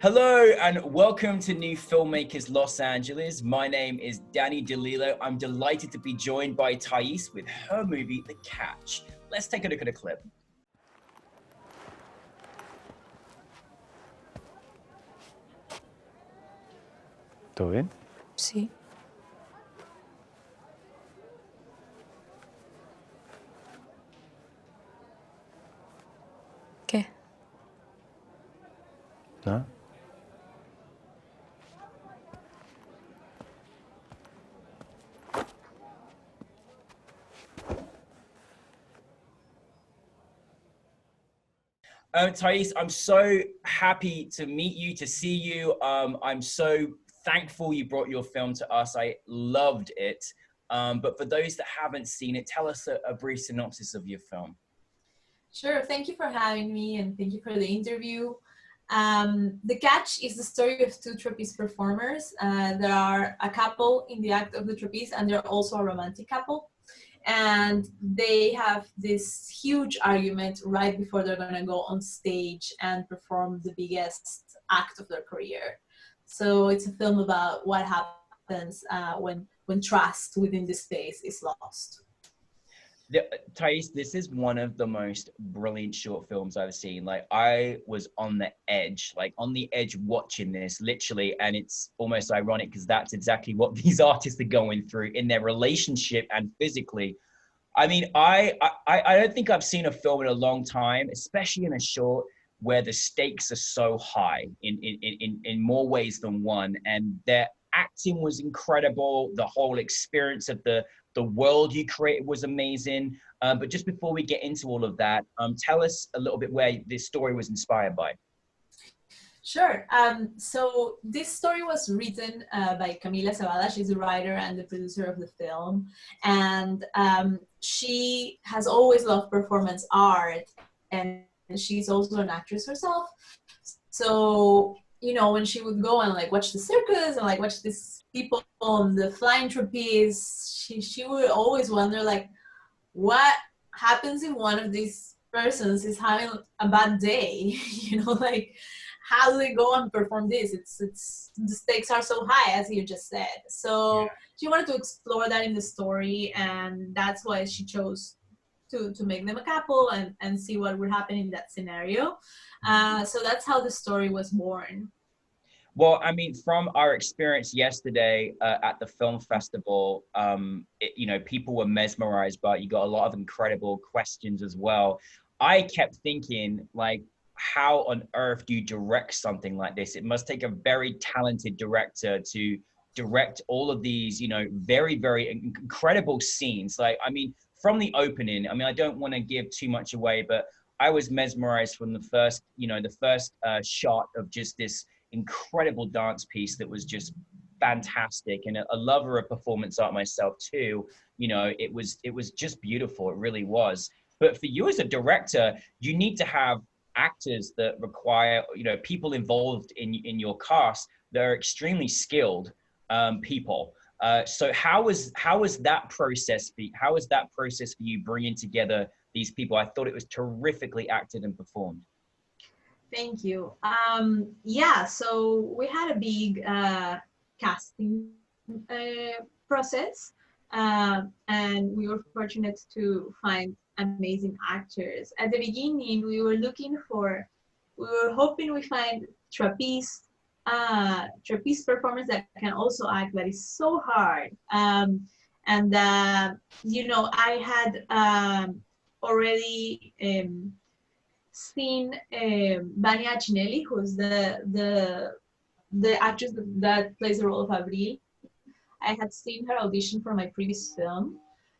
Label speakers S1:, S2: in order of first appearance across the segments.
S1: Hello and welcome to New Filmmakers Los Angeles. My name is Danny De Lillo. I'm delighted to be joined by Thais with her movie, The Catch. Let's take a look at a clip.
S2: ¿Todo bien?
S3: Sí. ¿Qué?
S2: ¿No?
S1: Thais, I'm so happy to meet you, to see you. I'm so thankful you brought your film to us. I loved it. But for those that haven't seen it, tell us a brief synopsis of your film.
S3: Sure. Thank you for having me and thank you for the interview. The Catch is the story of two trapeze performers. There are a couple in the act of the trapeze and they're also a romantic couple. And they have this huge argument right before they're going to go on stage and perform the biggest act of their career. So it's a film about what happens when trust within the space is lost.
S1: Thais, this is one of the most brilliant short films I've seen. Like, I was on the edge watching this, literally, and it's almost ironic because that's exactly what these artists are going through in their relationship and physically. I mean, I don't think I've seen a film in a long time, especially in a short, where the stakes are so high in more ways than one, and their acting was incredible. The whole experience of the world you created was amazing. But just before we get into all of that, tell us a little bit where this story was inspired by.
S3: Sure. So this story was written by Camila Cebada. She's the writer and the producer of the film. And she has always loved performance art. And she's also an actress herself. So, you know, when she would go and like watch the circus and like watch these people on the flying trapeze, she would always wonder like, what happens if one of these persons is having a bad day? You know, like, how do they go and perform this? It's the stakes are so high, as you just said. So yeah. She wanted to explore that in the story, and that's why she chose to make them a couple and see what would happen in that scenario. So that's how the story was born.
S1: Well, I mean, from our experience yesterday at the film festival, you know, people were mesmerized, but you got a lot of incredible questions as well. I kept thinking, like, how on earth do you direct something like this? It must take a very talented director to direct all of these, you know, very, very incredible scenes. Like, I mean, from the opening, I mean, I don't want to give too much away, but I was mesmerized from the first, you know, the first shot of just this incredible dance piece that was just fantastic, and a lover of performance art myself too. You know, it was just beautiful. It really was. But for you as a director, you need to have actors that require, you know, people involved in your cast that are extremely skilled people. So how was that process for you bringing together these people? I thought it was terrifically acted and performed.
S3: Thank you. Yeah, so we had a big casting process, and we were fortunate to find amazing actors. At the beginning, we were hoping we find trapeze performers that can also act, but it's so hard. You know, I had already seen Vania Cinelli, who's the actress that plays the role of Avril. I had seen her audition for my previous film,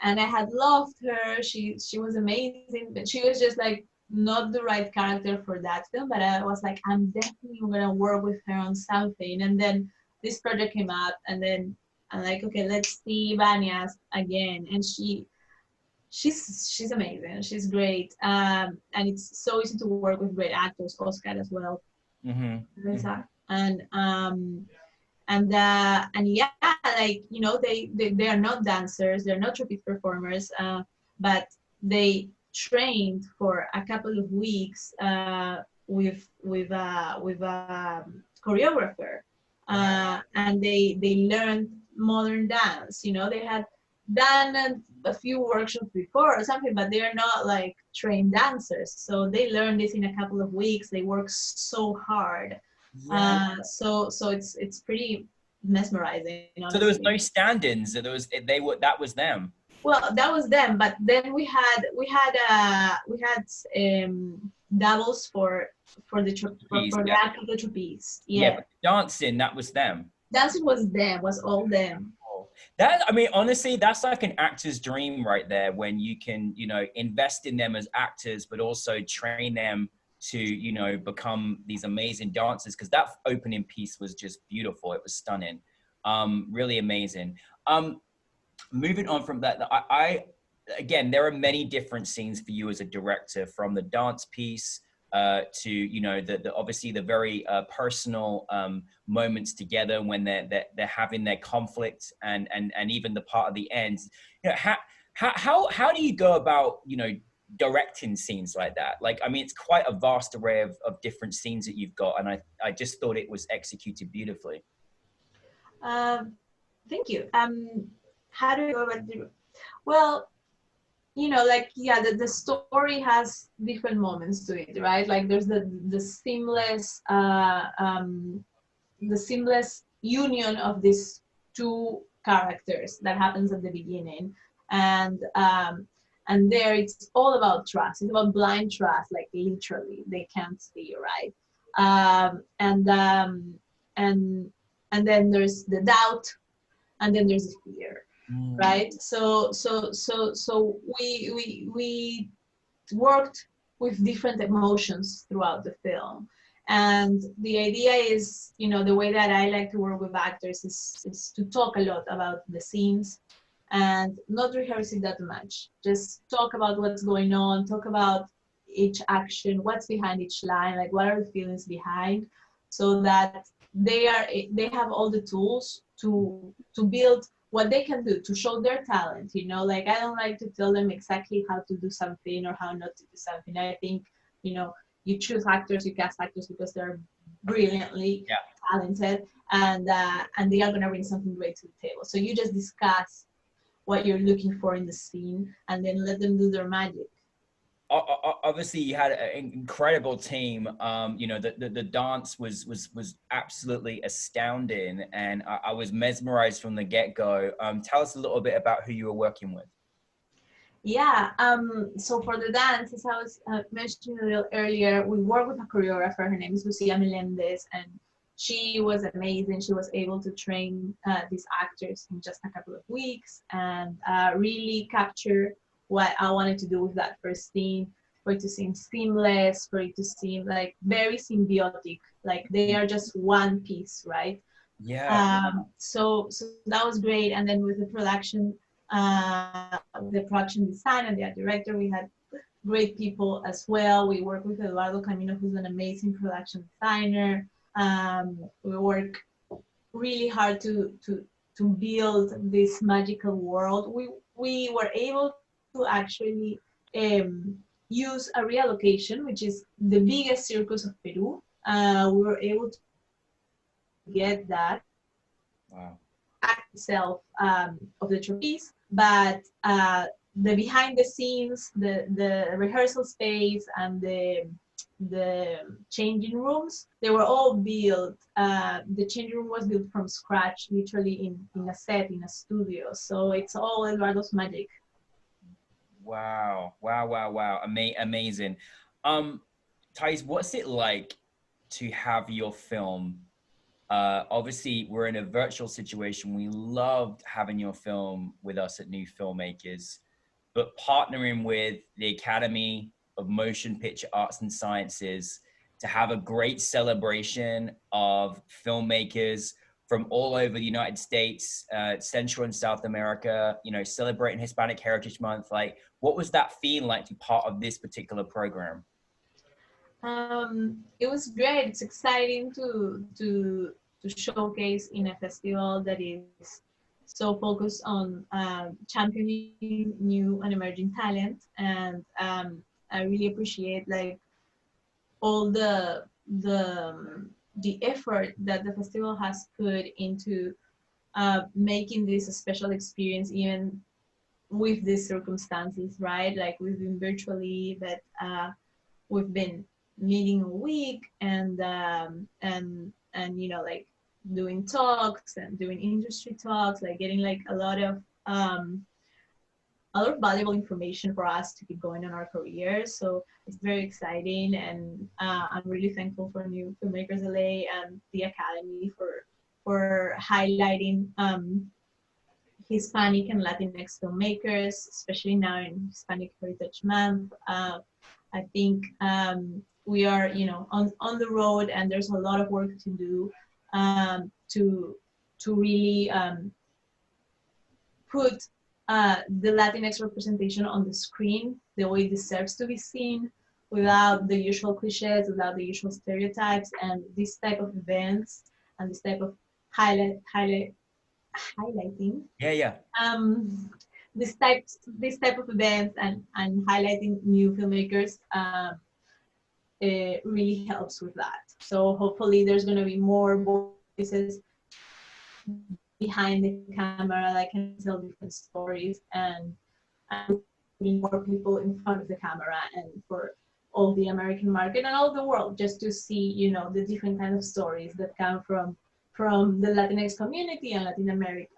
S3: and I had loved her. She was amazing, but she was just like not the right character for that film. But I was like, I'm definitely gonna work with her on something. And then this project came up, and then I'm like, okay, let's see Vania again. And she's amazing. She's great, and it's so easy to work with great actors. Oscar as well. Mm-hmm. And yeah, like, you know, they are not dancers, they're not trapeze performers, but they trained for a couple of weeks with a choreographer, and they learned modern dance. You know, they had done a few workshops before or something, but they're not like trained dancers. So they learned this in a couple of weeks. They work so hard.
S1: Yeah.
S3: So it's pretty mesmerizing,
S1: So there was
S3: honestly.
S1: no stand-ins. That was them.
S3: Well, that was them, but then we had doubles for
S1: Trapeze,
S3: for the
S1: yeah.
S3: act of the trapeze.
S1: Yeah,
S3: Yeah,
S1: but dancing, that was them.
S3: dancing was them, was all them.
S1: That, I mean, honestly, that's like an actor's dream right there, when you can, you know, invest in them as actors, but also train them to, you know, become these amazing dancers. Because that opening piece was just beautiful. It was stunning. Really amazing. Moving on from that, again, there are many different scenes for you as a director, from the dance piece to, you know, the obviously the very personal moments together when they're having their conflict, and even the part of the end. You know, how do you go about, you know, directing scenes like that? Like, I mean, it's quite a vast array of different scenes that you've got, and I just thought it was executed beautifully.
S3: Um, Thank you. How do you go about it? Well, you know, like, yeah, the story has different moments to it, right? Like there's the seamless union of these two characters that happens at the beginning, and there it's all about trust. It's about blind trust, like literally they can't see, right? um, and um, and and then there's the doubt, and then there's the fear, right? So we worked with different emotions throughout the film. And the idea is, you know, the way that I like to work with actors is to talk a lot about the scenes and not rehearse it that much. Just talk about what's going on, talk about each action, what's behind each line, like what are the feelings behind, so that they have all the tools to build what they can do, to show their talent. You know, like I don't like to tell them exactly how to do something or how not to do something. I think, you know, you choose actors, you cast actors because they're brilliantly
S1: Yeah.
S3: talented, and they are going to bring something great to the table. So you just discuss what you're looking for in the scene and then let them do their magic.
S1: Obviously you had an incredible team. You know, the dance was absolutely astounding, and I was mesmerized from the get-go. Tell us a little bit about who you were working with.
S3: Yeah, so for the dance, as I was mentioning a little earlier, we worked with a choreographer. Her name is Lucia Melendez, and she was amazing. She was able to train these actors in just a couple of weeks and really capture what I wanted to do with that first scene, for it to seem seamless, for it to seem like very symbiotic, like they are just one piece, right?
S1: Yeah.
S3: So that was great. And then with the production design and the art director, we had great people as well. We work with Eduardo Camino, who's an amazing production designer. We work really hard to build this magical world. We were able to actually use a real location, which is the biggest circus of Peru. We were able to get that
S1: Wow.
S3: act itself of the trapeze, but the behind the scenes, the rehearsal space, and the changing rooms, they were all built. The changing room was built from scratch, literally in a set, in a studio. So it's all Eduardo's magic.
S1: Wow. Wow. Wow. Wow. Amazing. Thais, what's it like to have your film? Obviously, we're in a virtual situation. We loved having your film with us at New Filmmakers, but partnering with the Academy of Motion Picture Arts and Sciences to have a great celebration of filmmakers from all over the United States, Central and South America, you know, celebrating Hispanic Heritage Month. Like, what was that feel like to be part of this particular program?
S3: It was great. It's exciting to showcase in a festival that is so focused on championing new and emerging talent. And I really appreciate like all the effort that the festival has put into making this a special experience, even with these circumstances, right? Like we've been virtually, but we've been meeting a week and you know, like doing talks and doing industry talks, like getting like a lot of valuable information for us to keep going in our careers. So it's very exciting, and I'm really thankful for New Filmmakers LA and the Academy for highlighting Hispanic and Latinx filmmakers, especially now in Hispanic Heritage Month. I think we are, you know, on the road, and there's a lot of work to do to really put the Latinx representation on the screen the way it deserves to be seen, without the usual cliches, without the usual stereotypes, and this type of events and this type of highlighting.
S1: Yeah.
S3: This type of events and highlighting new filmmakers it really helps with that. So hopefully there's going to be more voices behind the camera that can tell different stories, and more people in front of the camera, and for all the American market and all the world, just to see, you know, the different kind of stories that come from the Latinx community and Latin America.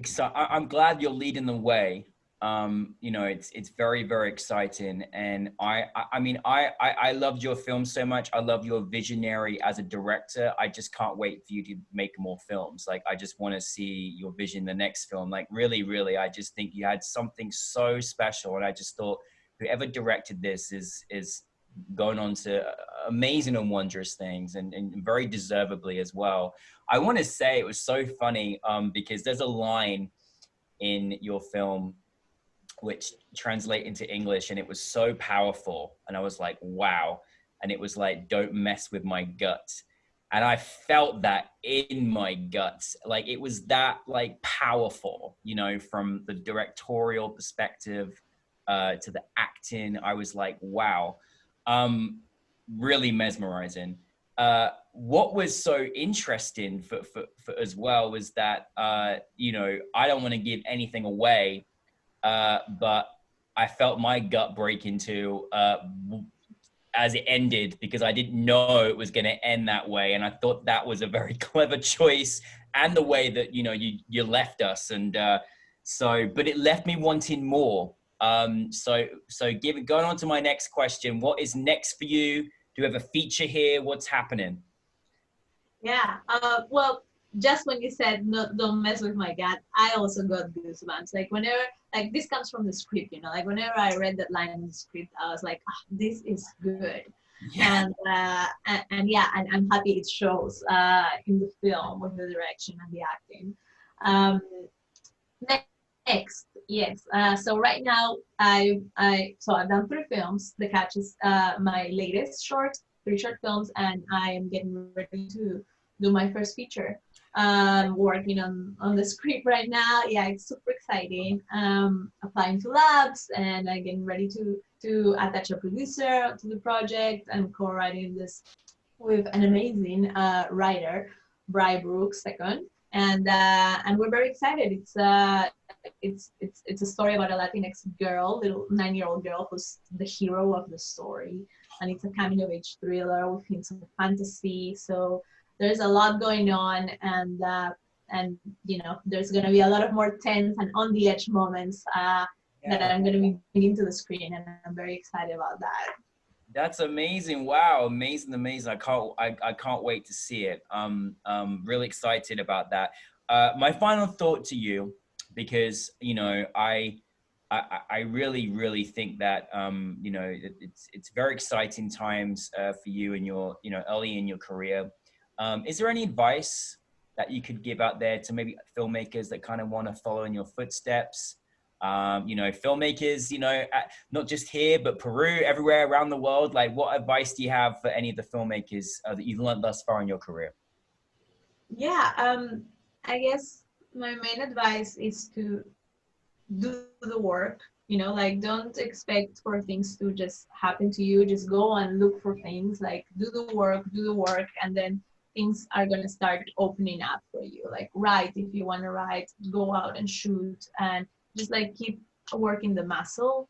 S1: So I'm glad you're leading the way. You know, it's very, very exciting. And I mean, I loved your film so much. I love your visionary as a director. I just can't wait for you to make more films. Like, I just want to see your vision, the next film. Like, really, I just think you had something so special. And I just thought whoever directed this is going on to amazing and wondrous things, and very deservedly as well. I want to say it was so funny because there's a line in your film which translate into English, and it was so powerful, and I was like, wow. And it was like, don't mess with my guts. And I felt that in my guts. Like, it was that like powerful, you know, from the directorial perspective to the acting. I was like, wow. Really mesmerizing. What was so interesting for as well was that, you know, I don't want to give anything away, but I felt my gut break into as it ended, because I didn't know it was going to end that way. And I thought that was a very clever choice, and the way that, you know, you left us. And but it left me wanting more. So going on to my next question, what is next for you? Do you have a feature here? What's happening?
S3: Yeah, well, just when you said no, don't mess with my gut, I also got goosebumps. Like, whenever, like, this comes from the script, you know, like whenever I read that line in the script, I was like, oh, this is good. Yeah. And yeah, and I'm happy it shows in the film with the direction and the acting. Next, yes. So right now, I've done 3 films. The Catch is my latest 3 short films, and I am getting ready to do my first feature. Working on the script right now. Yeah, it's super exciting. Applying to labs, and I'm getting ready to attach a producer to the project, and co-writing this with an amazing writer, Bri Brooks II, and we're very excited. It's a story about a Latinx girl, little 9-year-old girl, who's the hero of the story, and it's a coming of age thriller with hints of fantasy. So there's a lot going on, and you know, there's going to be a lot of more tense and on the edge moments that I'm going to be bringing to the screen, and I'm very excited about that.
S1: That's amazing! Wow, amazing! I can't wait to see it. Really excited about that. My final thought to you, because, you know, I really think that you know, it's very exciting times for you in your, you know, early in your career. Is there any advice that you could give out there to maybe filmmakers that kind of want to follow in your footsteps? You know, filmmakers, you know, not just here, but Peru, everywhere around the world. Like, what advice do you have for any of the filmmakers that you've learned thus far in your career?
S3: Yeah, I guess my main advice is to do the work, You know, like don't expect for things to just happen to you. Just go and look for things, like do the work, and then things are going to start opening up for you. Like write if you want to write, go out and shoot, and just like keep working the muscle.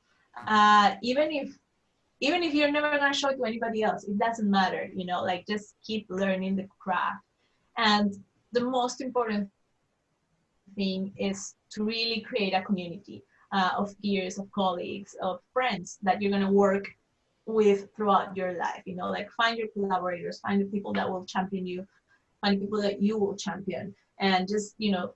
S3: Even if you're never going to show it to anybody else, it doesn't matter, you know, like just keep learning the craft. And the most important thing is to really create a community of peers, of colleagues, of friends that you're going to work with throughout your life. You know, like find your collaborators, find the people that will champion you, find people that you will champion, and just, you know,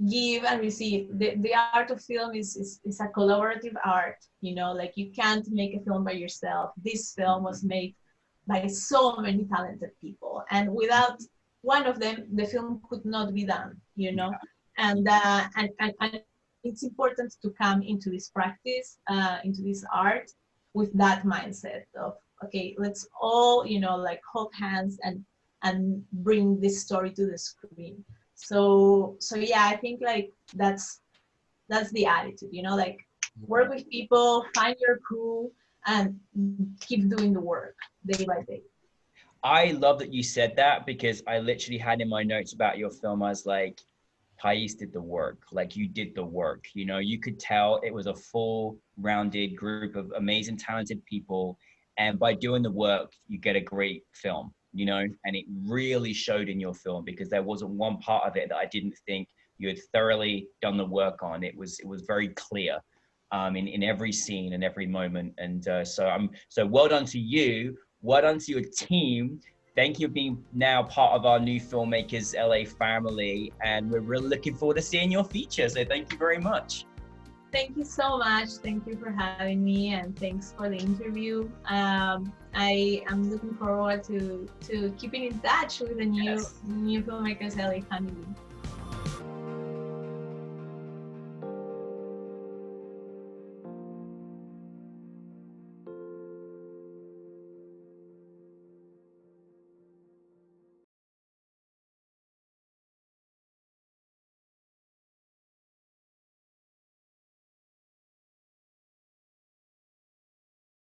S3: give and receive. The art of film is a collaborative art. You know, like you can't make a film by yourself. This film was made by so many talented people, and without one of them, the film could not be done. You know, and it's important to come into this practice, into this art, with that mindset of, okay, let's all, you know, like hold hands and bring this story to the screen. So yeah, I think like that's the attitude, you know, like work with people, find your crew, and keep doing the work day by day.
S1: I love that you said that, because I literally had in my notes about your film, I was like, Thais did the work. Like you did the work, you know, you could tell it was a full rounded group of amazing, talented people. And by doing the work, you get a great film, you know, and it really showed in your film, because there wasn't one part of it that I didn't think you had thoroughly done the work on. It was very clear in every scene and every moment. And so well done to you. Well done to your team. Thank you for being now part of our new Filmmakers LA family, and we're really looking forward to seeing your feature. So thank you very much.
S3: Thank you so much. Thank you for having me, and thanks for the interview. I am looking forward to keeping in touch with the new Filmmakers LA family.